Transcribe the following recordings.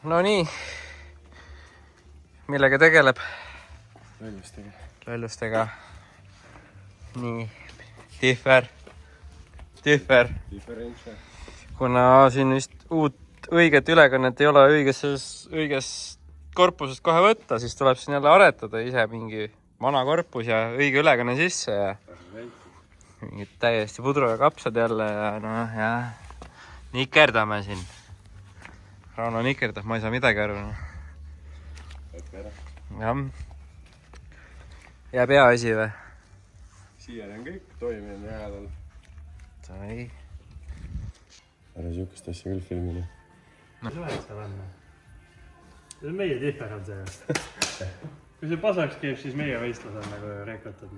No nii, millega tegeleb? Lollustega. Nii, Tihver. Kuna siin vist uut õiget ülekannet ei ole õiges korpuses kohe võtta, siis tuleb siin jälle aretada ise mingi vana korpus ja õige ülekanne sisse ja mingid täiesti pudru ja kapsad jälle ja noh ja nikerdame siin. Rauno nikerdab, ma ei saa midagi aru. Jah. Ja peaasi või? Siiani on kõik toiminud jäädal. Sai. Ära siukest asja küll filmile. Suhetsa panna. See on meie Tihver on see. Kui see pasaks käib, siis meie võistlus on nagu rekotad.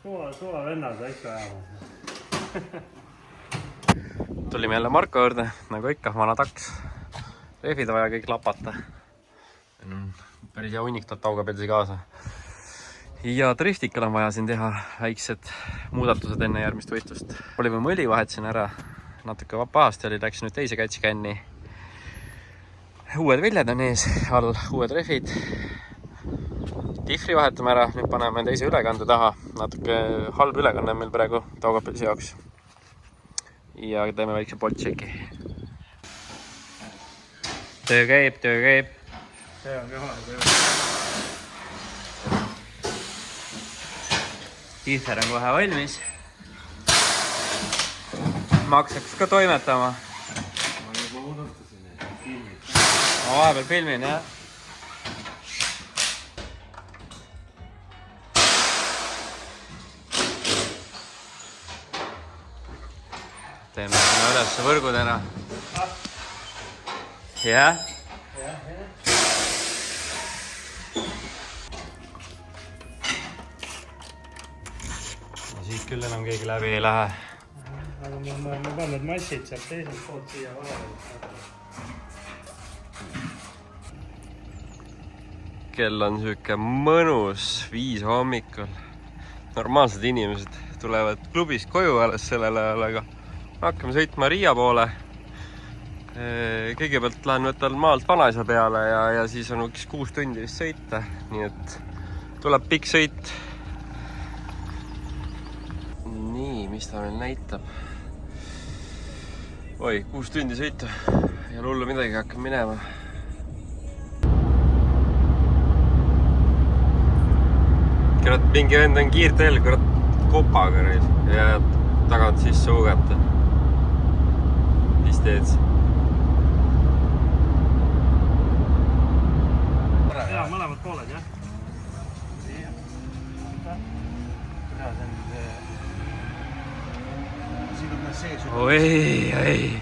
Suva vennad väikse ajama. Tulime jälle Marko juurde, nagu ikka, vana taks. Rehvid vaja kõik lapata. Päris hea hunnik taugapelsi kaasa. Ja driftikal on vaja siin teha väiksed muudatused enne järgmist võistlust. Olime mõli vahetasin ära, natuke pahasti oli, läks nüüd teise kätsikänni. Uued viljad on ees, all uued rehvid. Tifri vahetame ära, nüüd paneme teise ülekande taha. Natuke halb ülekanne on meil praegu taugapelsi jaoks. Ja teeme väikse boltšeki. Töö käib. See on kõva. Tihver on kohe valmis. Maksaks ka toimetama. Ma juba unustasin, et filmid. Ma vahepeal filmin, jah. Teeme sinna üles võrgud ära. Jah. Siit küll enam keegi läbi ei lähe. Aga ma pannud massid sealt teiselt poolt siia vahele. Kell on süke mõnus 5 hommikul. Normaalsed inimesed tulevad klubist koju alles sellel ajal, aga hakkame sõitma Riia poole. Kõigepealt lähen võtan maalt vanaisa peale ja siis on 6 tundi vist sõita. Nii et tuleb pikk sõit. Nii, mis ta meil näitab? Oi, 6 tundi sõita ja hullu midagi hakkab minema. Kurat, mingi vend on kiirteel, kurat, kopaga ja tagant sisse ugata. Mis teed? Jaa, mõlemad pooled, jah? Oi.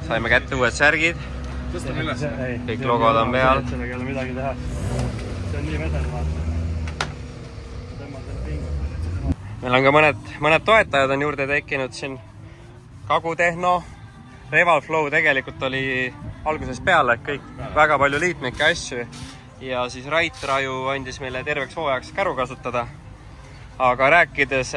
Saime kätte uued särgid. Tõstame üles. Kõik logod on peal. Sellega ei ole midagi teha. See on nii vedel, vaata. Tõmmal selle pingu. Meil on ka mõned toetajad on juurde tekkinud siin. Kagutehno, Revalflow tegelikult oli algusest peale kõik väga palju liitmike asju. Ja siis Raitraju andis meile terveks hooajaks käru kasutada. Aga rääkides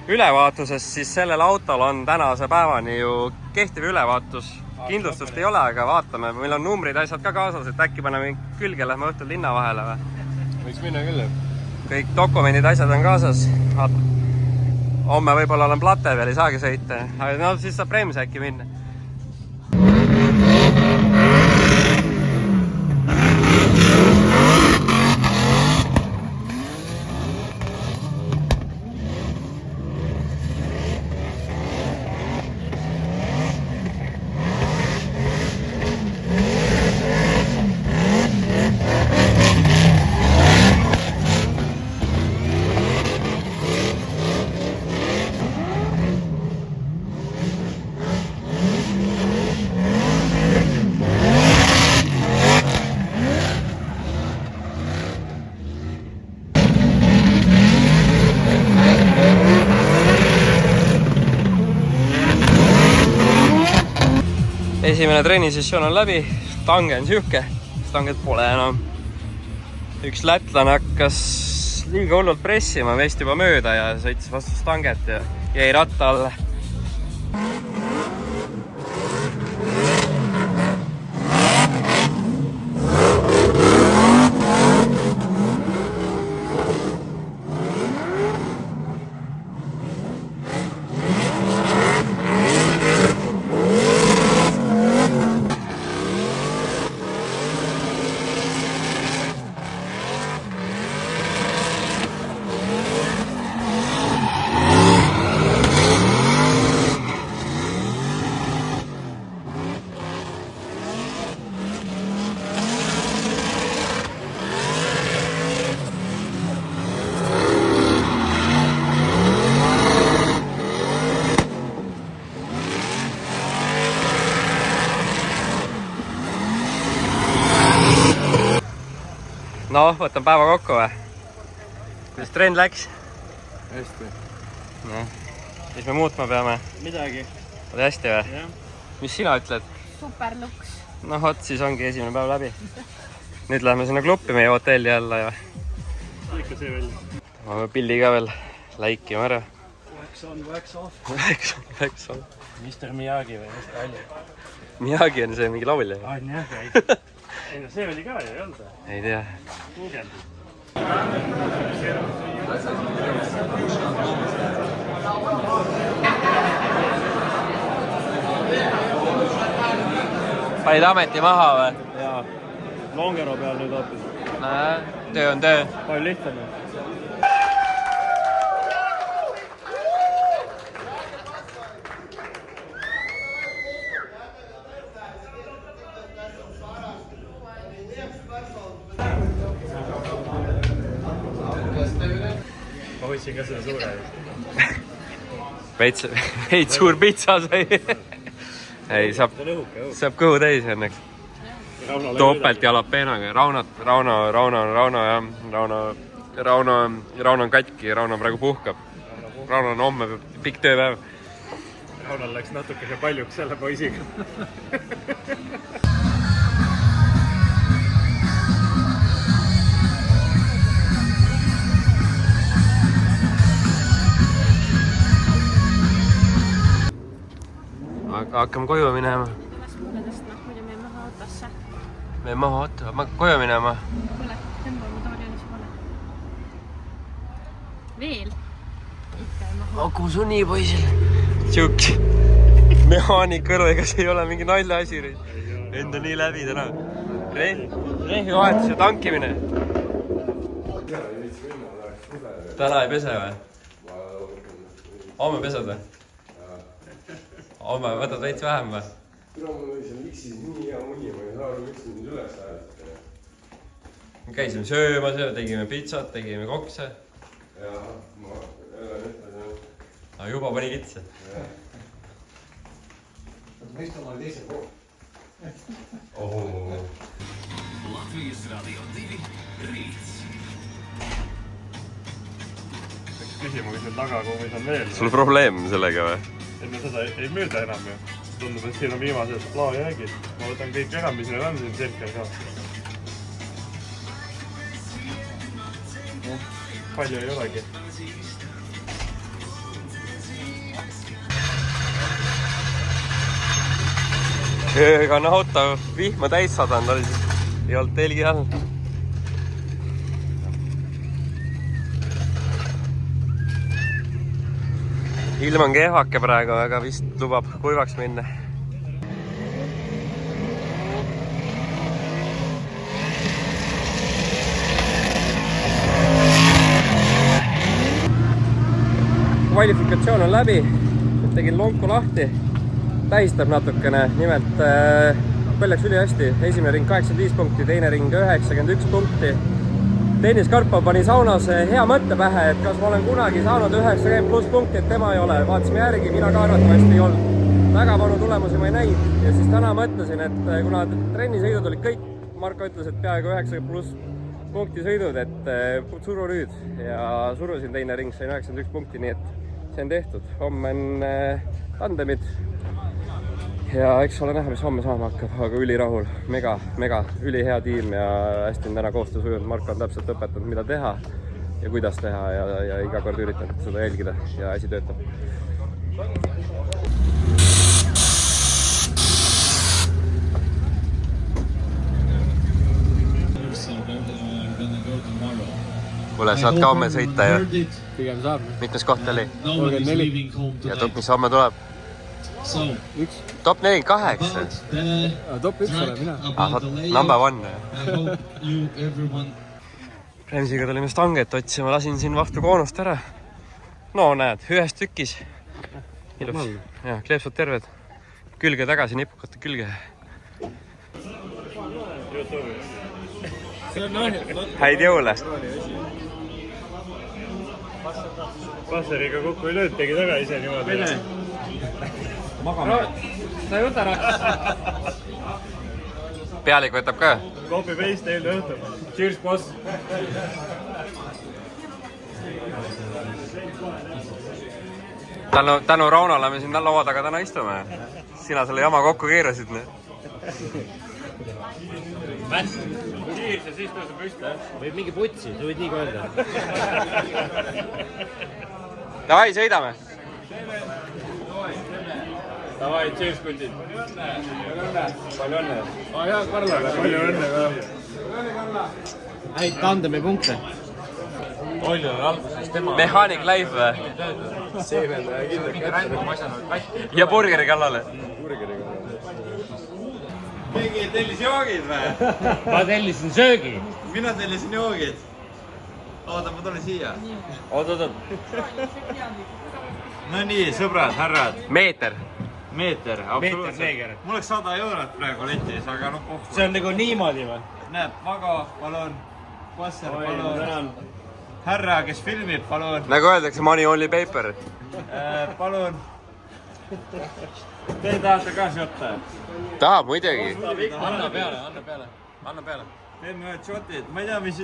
ülevaatusest, siis sellel autol on tänase päevani ju kehtiv ülevaatus. Kindlustust ei ole, aga vaatame. Meil on numbrid asjad ka kaasas, et äkki paneme külge, lähme õhtul linna vahele või? Võiks minna küll. Kõik dokumendid, asjad on kaasas. Homme võib-olla olen plate veel, ei saagi sõita. Aga no siis saab Brems äkki minna. Esimene trennisessioon on läbi, stange on siuke, stanget pole enam. Üks lätlane hakkas liiga hullult pressima, veist juba mööda ja sõitis vastu stanget ja jäi ratta alla. No, võtan päeva kokku või? Kuidas trenn läks? hästi. No, mis me muutma peame? Midagi. Oli hästi või? Jah. Mis sina ütled? Superluks. No vot, siis ongi esimene päev läbi. Nüüd läheme sinna kluppi meie hotelli alla ja Ikka see välja. ma pean pildi ka veel läikima ära. Wax on, wax off. Läks on. Mr Miyagi või Mr Alli? Miyagi on see mingi laulja. On jah, ei. Ei no see oli ka ju, ei olnud see? Ei tea. Kuugendi. Panid ameti maha või? Jaa. Longero peal nüüd hoopis. Töö on töö. Palju lihtsam on. Ma võtsin ka selle suure. Veits suur pitsa sai. Ei, saab kõhu täis õnneks. Topelt jalapenoga. Rauno on katki, Rauno praegu puhkab. Rauno on homme pikk tööpäev. Raunal läks natuke paljuks selle poisiga. Hakkame koju minema. Las mulle tõstma, muidu me maha autosse. Me maha auto, ma koju minema. Kuule, tõmba oma toolionis pole. Veel? Ikka ei maha. Aku suni poisil. Siuke mehaanik kõrvu, ega see ei ole mingi naljaasi. End on nii läbi täna. Rehvi vahetus ja tankimine. Täna ei pese või? Homme pesed või? Homme võtad veits vähem või? Tule mul oli seal liksis nii hea muni, ma ei saa aru, miks nüüd üles ajasite. Käisime söömas ja tegime pitsat, tegime kokse. Jaa, ma jälle ütlen. Aga juba pani kitse. Meestal oli teise pool. Latvijas Radio 2 Rīts. Läks küsima, kas meil tagakuumis on veel. Sul probleem sellega või? Enne seda ei müüda enam ju. Tundub, et siin on viimased laojäägid. Ma võtan kõik ära, mis meil on siin selkel ka. Palju ei olegi. Kanna auto vihma täis sadanud oli siis. Ei olnud telgi all. Ilm on kehvake praegu, aga vist lubab kuivaks minna. Kvalifikatsioon on läbi. Tegin lonku lahti. Tähistab natukene. Nimelt meil läks ülihästi. Esimene ring 85 punkti, teine ring 91 punkti. Dennis Karpov pani saunas hea mõtte pähe, et kas ma olen kunagi saanud 90+ punkti, et tema ei ole. Vaatasime järgi, mina ka arvatavasti ei olnud. Väga vanu tulemusi ma ei näinud. Ja siis täna mõtlesin, et kuna trennisõidud olid kõik, Marko ütles, et peaaegu 90+ punkti sõidud, et suru nüüd. Ja surusin teine ring, sain 91 punkti, nii et see on tehtud. Homme on tandemid. Ja eks ole näha, mis homme saama hakkab, aga ülirahul, mega, ülihea tiim ja hästi on täna koostöös ujunud. Marko on täpselt õpetanud, mida teha ja kuidas teha ja iga kord üritanud seda jälgida ja asi töötab. kuule, saad ka homme sõita ju? Pigem saab. Mitmes koht oli? 34. Ja top, mis homme tuleb? Üks. Top 48. Top 1 olen mina. Number 1. Remsiga tulime stanget otsima, lasin siin vastu koonust ära. No näed, ühes tükis. Ilus. Ja, kleepsud terved. Külge tagasi, nipukate külge. Häid jõule. Passeriga kokku ei lööd, tegi taga ise niimoodi. Magame. Sa ei võta raha. Pealik võtab ka. Copy paste eilne õhtul. Cheers, boss. Tänu Raunole me siin laua taga täna istume. Sina selle jama kokku keerasid. Cheers ja siis tõuseb püsti. Võib mingi putsi, sa võid nii ka öelda. Davai, sõidame. Davai, cheers, kutid. Palju õnne. Jaa, Karlale. Palju õnne ka. Häid tandemi punkte. Olli on alguses tema. Mechanic life või? Seemendaja kindlasti. Ja burgeri kallale. Keegi tellis joogid või? Ma tellisin söögi. Mina tellisin joogid. Oota, ma tulen siia. Oot. No nii, sõbrad, härrad. Meeter. Meeter, absoluutselt. neeger. Mul oleks 100 eurot praegu letis, aga noh, See on nagu niimoodi või? näed, Mago, palun. Passer, palun. Härra, kes filmib, palun. Nagu öeldakse, money only paper. Palun. Te tahate ka šotte? Tahab muidugi. Anna peale. Teeme ühed šotid. Ma ei tea, mis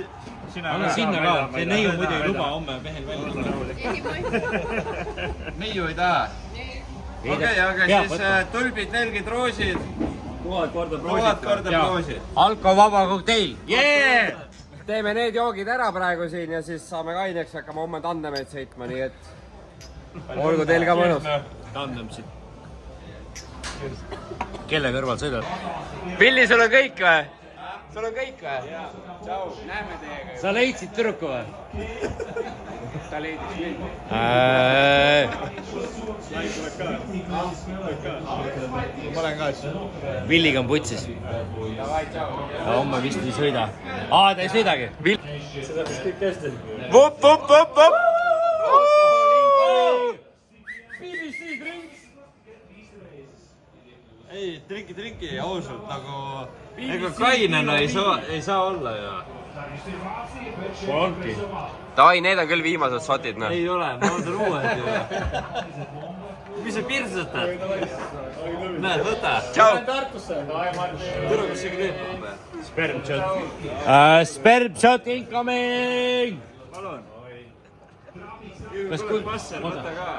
sina... Anna sinna ka. See neiu muidu ei luba homme mehel välja. Neiu ei taha? Okei, aga siis tulbid, nelgid, roosid. 1000 korda proosid. Alkovaba kokteil. Yeah! Teeme need joogid ära praegu siin ja siis saame kaineks ja hakkame homme tandemeid sõitma, nii et olgu teil ka mõnus. Tandem siit. Kelle kõrval sõidad? Pilli, sul on kõik või? Sul on kõik või? Tšau, näeme teiega. Sa leidsid tüdruku või? Ta leidis mind. Ma olen ka asju. Villiga on putsis. Homme vist ei sõida. Ta ei sõidagi. Seda vist kõik hästi. Vup! Ei, trinki, ausalt nagu... Ega kainena ei saa olla ju. Ongi. Davai, need on küll viimased shotid, noh. Ei ole, ma olen uued ju. Mis sa pirsutad? Näed, võta. Tšau! Tule, kus see kleep on või? Sperm shot. Sperm shot incoming! Palun.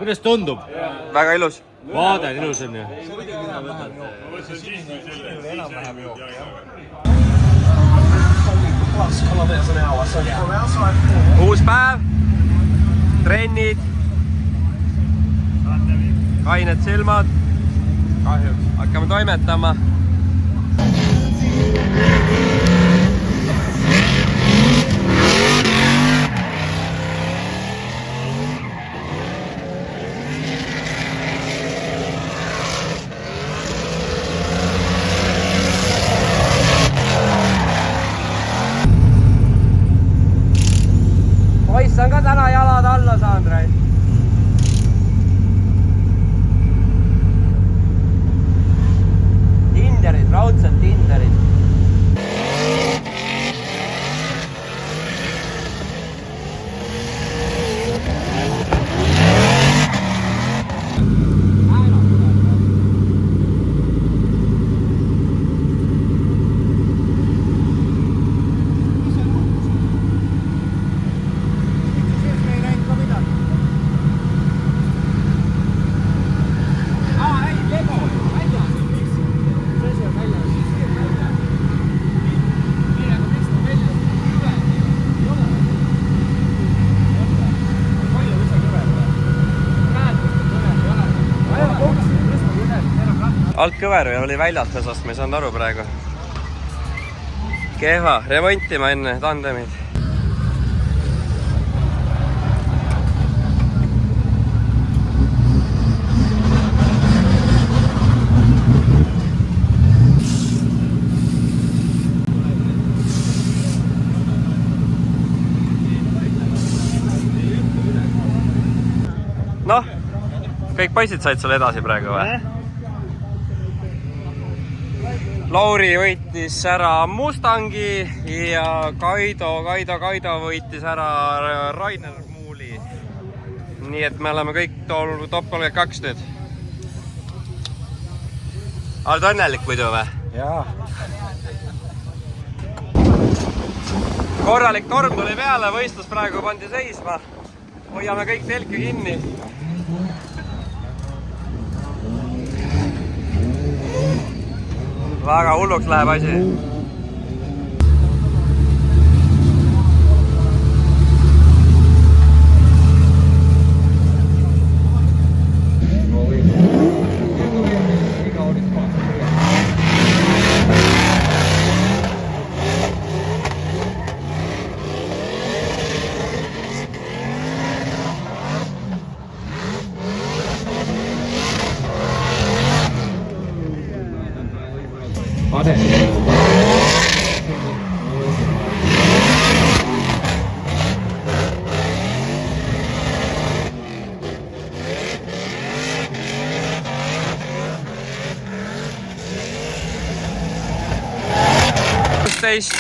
Kuidas tundub? Väga ilus. Vaade on ilus on ju. Uus päev. Trennid. Kained silmad. Kahjuks. Hakkame toimetama. Poiss on ka täna jalad alla saanud, Rai. Tinderid, raudselt Tinderid. altkõver oli väljalt osast, ma ei saanud aru praegu. Kehva, remontima enne tandemid. Noh, kõik poisid said seal edasi praegu või? Lauri võitis ära Mustangi ja Kaido võitis ära Rainer Muuli. Nii et me oleme kõik top 32 nüüd. Oled õnnelik muidu või? Jaa. Korralik torm tuli peale, võistlus praegu pandi seisma. Hoiame kõik telke kinni. Väga hulluks läheb asi.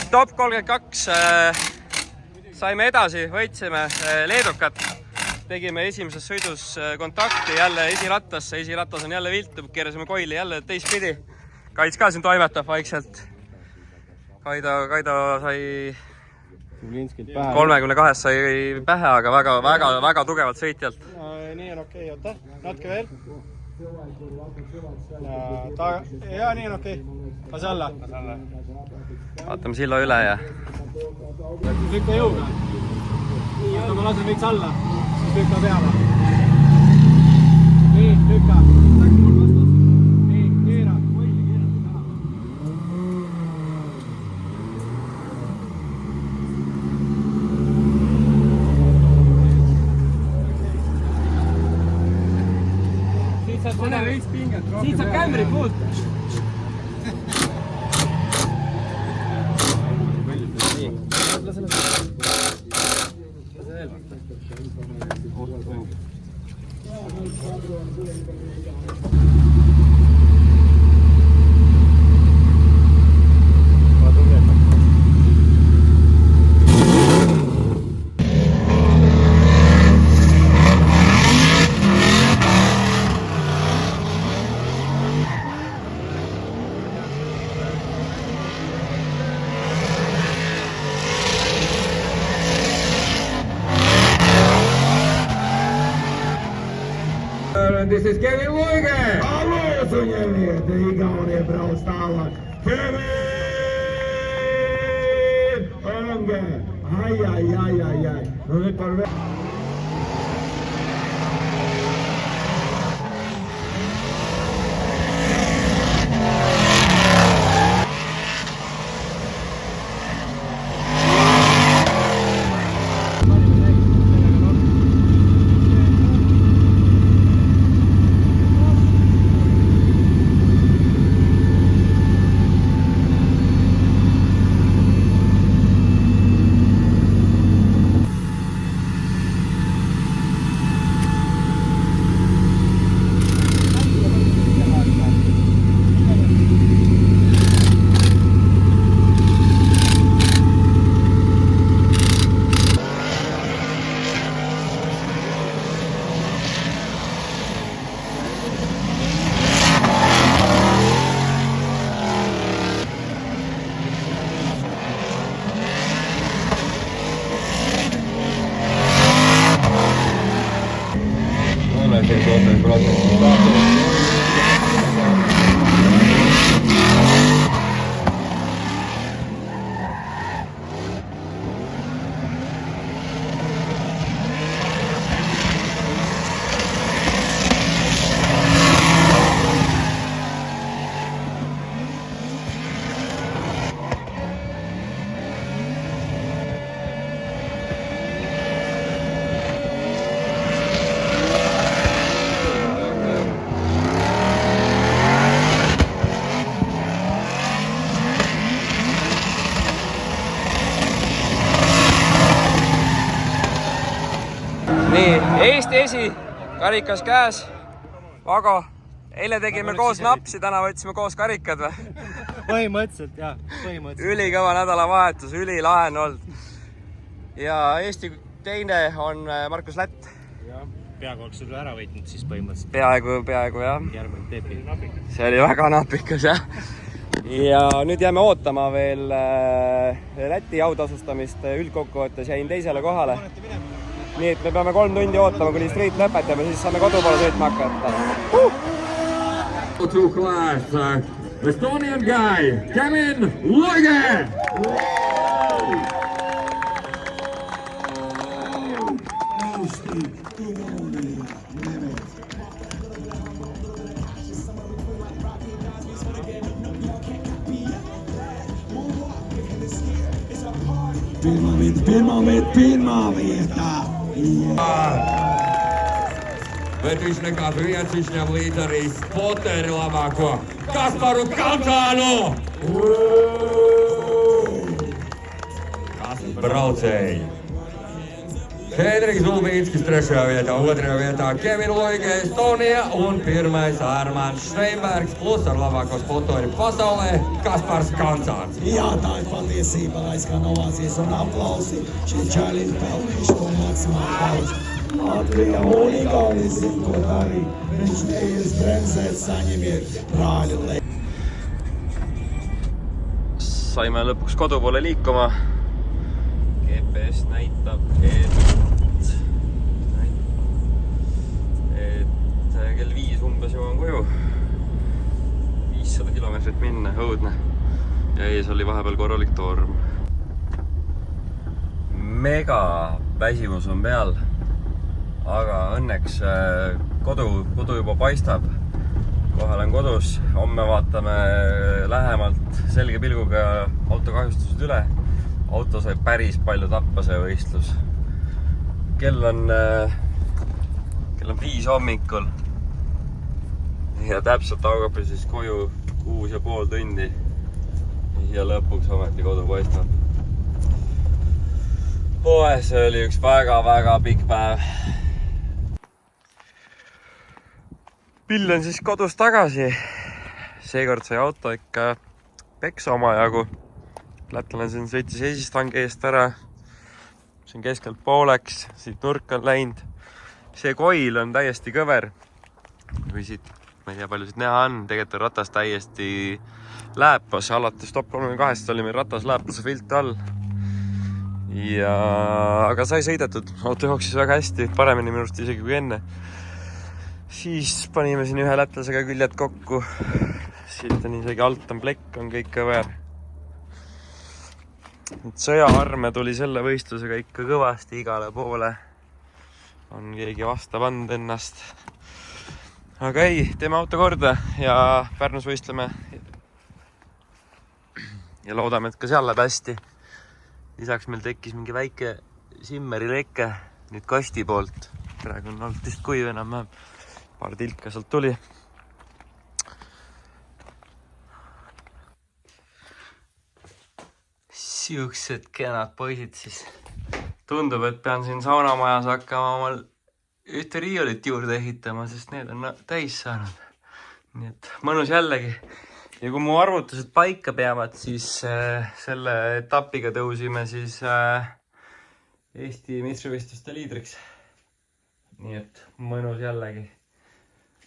Top 32 saime edasi, võitsime Leedukat. Tegime esimeses sõidus kontakti jälle esirattasse, esiratas on jälle viltu, keerasime koili jälle teistpidi. Kaits ka siin toimetab vaikselt. Kaido sai 32 sai pähe, aga väga tugevalt sõitjalt. Nii on okei, oota, natuke veel. Ja nii on okei. Lase alla. Vaatame silla üle ja... Lükka jõuga. Oota, ma lasen veits alla, siis lükka peale. Nii, lükka. Nii, keera. Hoidli, keera. Siit saab kämri puut. This is Kevin Luige! Alô, sonhei, daí Gauri Brau stala. Kevin! Onge! Ai. Non è per me. Eesti esi, karikas käes. Vago, eile tegime koos napsi, täna võtsime koos karikad või? Põhimõtteliselt jah, põhimõtteliselt. Ülikõva nädalavahetus, ülilahe on olnud. Ja Eesti teine on Markus Lätt. Peaaegu oleks üle ära võitnud siis põhimõtteliselt. Peaaegu jah. Järgmine teepi. See oli väga napikas jah. Ja nüüd jääme ootama veel Läti autasustamist. Üldkokkuvõttes jäin teisele kohale. Nii et me peame 3 tundi ootama, kuni street lõpetame, siis saame kodu poole sõitma hakata. To class, Estonian guy, Kevin Loige! Vetysneka Vyjaciśnia w liderii Spotter Lavako Kasparu Kansanu! Braucēji. Henriks Zulbīnskis 3. vietā, 2. vietā Kevin Loige Estonia un 1. Armāns Steinbergs plus ar labāko spotori pasaulē Kaspars Kansāns. Jā, tā ir patiesība, aizskan ovācijas un aplausi. Šie čaļi ir pelnījuši to maksimāli daudz. Latvija un Igaunija zina, ko darīt. Viņš neies bremzēt, saņemiet brāļu le. Saime lõpuks kodu poole liikuma. GPS näitab, et kell 5 umbes jõuan koju. 500 kilomeetrit minna, õudne. Ja ees oli vahepeal korralik torm. Mega väsimus on peal, aga õnneks kodu juba paistab. Kohe olen kodus, homme vaatame lähemalt selge pilguga autokahjustused üle. Auto sai päris palju tappa see võistlus. Kell on 5 hommikul ja täpselt haugab siis koju 6,5 tundi ja lõpuks ometi kodu paistab. See oli üks väga pikk päev. Pill on siis kodus tagasi. Seekord sai auto ikka peksa omajagu. Lätlane siin sõitis esistangi eest ära. Siin keskelt pooleks, siit nurk on läinud. See koil on täiesti kõver. Kui siit, ma ei tea palju siit näha on, tegelikult on ratas täiesti lääpas. Alates top 32 oli meil ratas lääpuse filtri all. Aga sai sõidetud. Auto jooksis väga hästi, paremini minust isegi kui enne. Siis panime siin ühe lätlasega küljed kokku. Siit on isegi alt on plekk, on kõik kõver. Sõjaarme tuli selle võistlusega ikka kõvasti igale poole. On keegi vastu pannud ennast. Aga ei, teeme auto korda ja Pärnus võistleme. Ja loodame, et ka seal läheb hästi. Lisaks meil tekkis mingi väike simmeri leke nüüd kasti poolt. Praegu on olnud vist kuiv enam. Paar tilka sealt tuli. Siuksed kenad poisid siis. Tundub, et pean siin saunamajas hakkama omal ühte riiolit juurde ehitama, sest need on täis saanud. Nii et mõnus jällegi. Ja kui mu arvutused paika peavad, siis selle etapiga tõusime siis Eesti meistrivõistluste liidriks. Nii et mõnus jällegi.